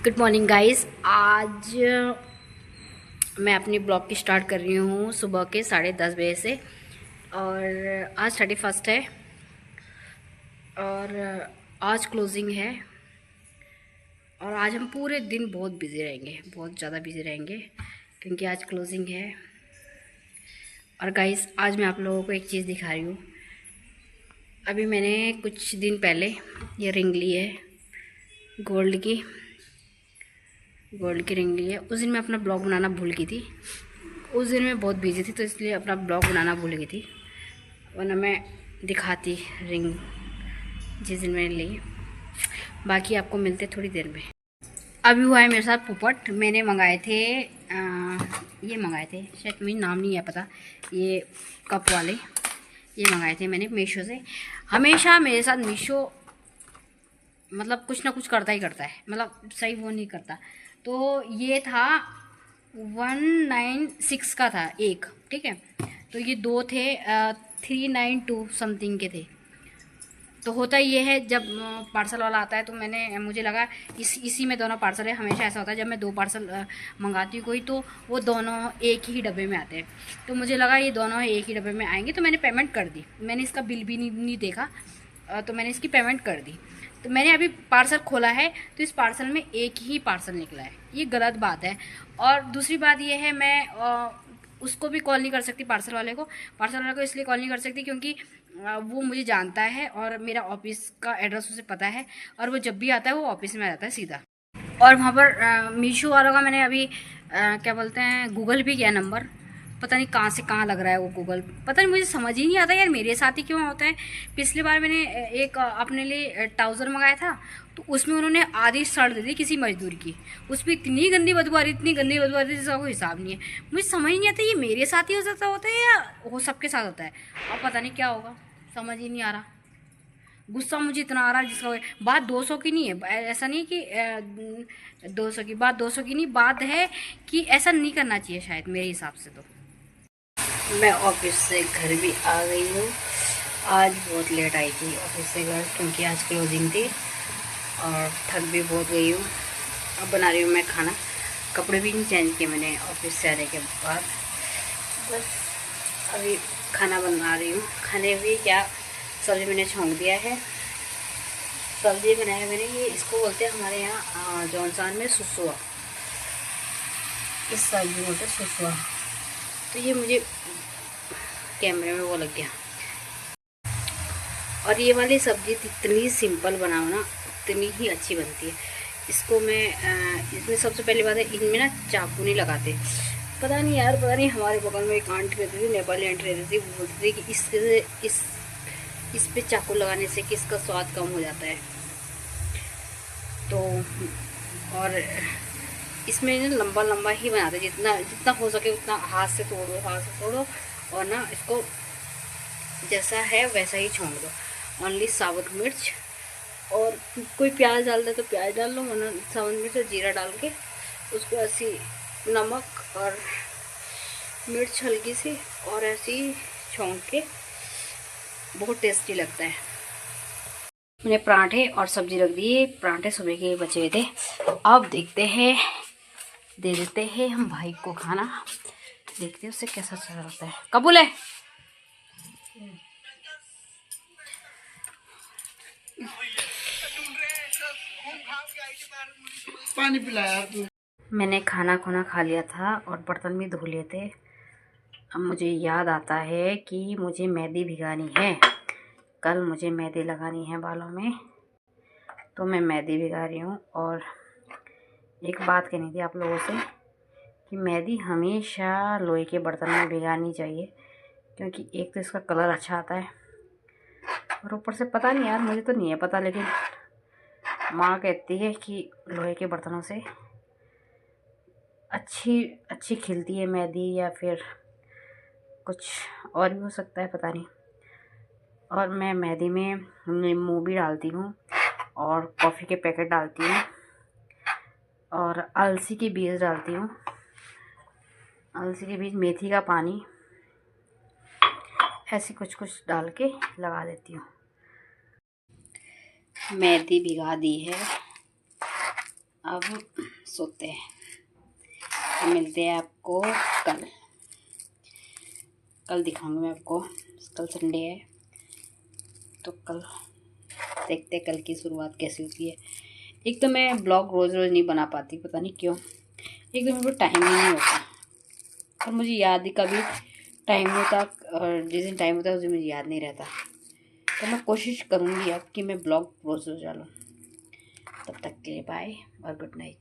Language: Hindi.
Good morning guys. आज मैं अपनी ब्लॉग की स्टार्ट कर रही हूँ सुबह के 10:30 बजे से। और आज 31 है और आज क्लोजिंग है। और आज हम पूरे दिन बहुत बिज़ी रहेंगे, बहुत ज़्यादा बिज़ी रहेंगे क्योंकि आज क्लोजिंग है। और गाइस आज मैं आप लोगों को एक चीज़ दिखा रही हूँ। अभी मैंने कुछ दिन पहले ये रिंग ली है, गोल्ड की रिंग ली है। उस दिन मैं अपना ब्लॉग बनाना भूल गई थी। उस दिन मैं बहुत बिजी थी तो इसलिए अपना ब्लॉग बनाना भूल गई थी, वरना मैं दिखाती रिंग जिस दिन मैंने ली। बाकी आपको मिलते थोड़ी देर में। अभी हुआ है मेरे साथ पोपट। मैंने मंगाए थे ये मंगाए थे, शायद मुझे नाम नहीं है पता, ये कप वाले ये मंगाए थे मैंने मीशो से। हमेशा मेरे साथ मीशो मतलब कुछ ना कुछ करता ही करता है, मतलब सही वो नहीं करता। तो ये था 196 का था एक, ठीक है। तो ये दो थे 392 समथिंग के थे। तो होता ये है जब पार्सल वाला आता है तो मुझे लगा इसी में दोनों पार्सल है। हमेशा ऐसा होता है जब मैं दो पार्सल मंगाती हूँ कोई, तो वो दोनों एक ही डब्बे में आते हैं। तो मुझे लगा ये दोनों एक ही डब्बे में आएंगे, तो मैंने पेमेंट कर दी। मैंने इसका बिल भी नहीं देखा, तो मैंने इसकी पेमेंट कर दी। तो मैंने अभी पार्सल खोला है तो इस पार्सल में एक ही पार्सल निकला है, ये गलत बात है। और दूसरी बात ये है, मैं उसको भी कॉल नहीं कर सकती, पार्सल वाले को इसलिए कॉल नहीं कर सकती क्योंकि वो मुझे जानता है और मेरा ऑफिस का एड्रेस उसे पता है, और वो जब भी आता है वो ऑफिस में आ जाता है सीधा। और वहाँ पर मीशो वालों का मैंने अभी क्या बोलते हैं, गूगल भी किया नंबर। पता नहीं कहाँ से कहाँ लग रहा है वो गूगल, पता नहीं, मुझे समझ ही नहीं आता यार, मेरे साथ ही क्यों होता है। पिछली बार मैंने एक अपने लिए ट्राउज़र मंगाया था, तो उसमें उन्होंने आधी शर्ट दे दी किसी मजदूर की। उस पर इतनी गंदी बदबू आ रही, इतनी गंदी बदबू आ रही जिसका कोई हिसाब नहीं है। मुझे समझ नहीं आता ये मेरे साथ ही हो सकता होता है या वो सबके साथ होता है। अब पता नहीं क्या होगा, समझ ही नहीं आ रहा। गुस्सा मुझे इतना आ रहा है जिसका बात 200 की नहीं है। ऐसा नहीं कि 200 की बात, 200 की नहीं बात है कि ऐसा नहीं करना चाहिए शायद मेरे हिसाब से। तो मैं ऑफिस से घर भी आ गई हूँ। आज बहुत लेट आई थी ऑफिस से घर क्योंकि आज क्लोजिंग थी और थक भी बहुत गई हूँ। अब बना रही हूँ मैं खाना। कपड़े भी नहीं चेंज किए मैंने ऑफिस से आने के बाद, बस अभी खाना बना रही हूँ। खाने भी क्या, सब्ज़ी मैंने छोंक दिया है। सब्ज़ी बनाया मैंने, ये इसको बोलते हैं हमारे यहाँ जौनसान में सुसुआ, इस सब्ज़ी बोलते हैं सुसुआ। तो ये मुझे कैमरे में वो लग गया। और ये वाली सब्ज़ी इतनी सिंपल बनाओ ना उतनी ही अच्छी बनती है। इसको मैं इसमें सबसे पहली बात है, इनमें ना चाकू नहीं लगाते। पता नहीं यार, पता नहीं, हमारे बगल में एक आंटी रहती थी, नेपाली आंटी रहती थी, वो बोलती थी कि इस पे चाकू लगाने से कि इसका स्वाद कम हो जाता है। तो और इसमें ना लंबा लंबा ही बनाते, जितना जितना हो सके उतना हाथ से तोड़ो और ना इसको जैसा है वैसा ही छोंक दो। ओनली साबुत मिर्च, और कोई प्याज डाल दे तो प्याज डाल लो, वरना साबुत मिर्च और जीरा डाल के उसको ऐसी नमक और मिर्च हल्की सी और ऐसी छोंक के बहुत टेस्टी लगता है। मैंने पराठे और सब्जी रख दी। पराठे सुबह के बचे हुए थे, अब देखते हैं, दे देते हैं हम भाई को खाना, देखते हैं उससे कैसा चलता है। कबूल है। पानी पिलाया तू। मैंने खाना खा लिया था और बर्तन भी धो लिए थे। अब मुझे याद आता है कि मुझे मेहंदी भिगानी है, कल मुझे मेहंदी लगानी है बालों में, तो मैं मेहंदी भिगा रही हूँ। और एक बात कहनी थी आप लोगों से कि मेहंदी हमेशा लोहे के बर्तन में भिगानी चाहिए, क्योंकि एक तो इसका कलर अच्छा आता है और ऊपर से पता नहीं यार, मुझे तो नहीं है पता, लेकिन माँ कहती है कि लोहे के बर्तनों से अच्छी खिलती है मेहंदी, या फिर कुछ और भी हो सकता है, पता नहीं। और मैं मेहंदी में नींबू भी डालती हूँ और कॉफ़ी के पैकेट डालती हूँ और अलसी के बीज डालती हूँ, अलसी के बीज, मेथी का पानी, ऐसे कुछ डाल के लगा देती हूँ। मेहंदी भिगा दी है, अब सोते हैं, मिलते हैं आपको कल। कल दिखाऊंगी मैं आपको, कल संडे है तो कल देखते हैं कल की शुरुआत कैसी होती है। एक तो मैं ब्लॉग रोज़ रोज़ नहीं बना पाती, पता नहीं क्यों, एक तो मेरे को टाइम ही नहीं होता और मुझे याद ही कभी टाइम होता, और जिस दिन टाइम होता है उस दिन मुझे याद नहीं रहता। तो मैं कोशिश करूँगी अब कि मैं ब्लॉग रोज़ रोज़ डालूँ। तब तक के लिए बाय और गुड नाइट।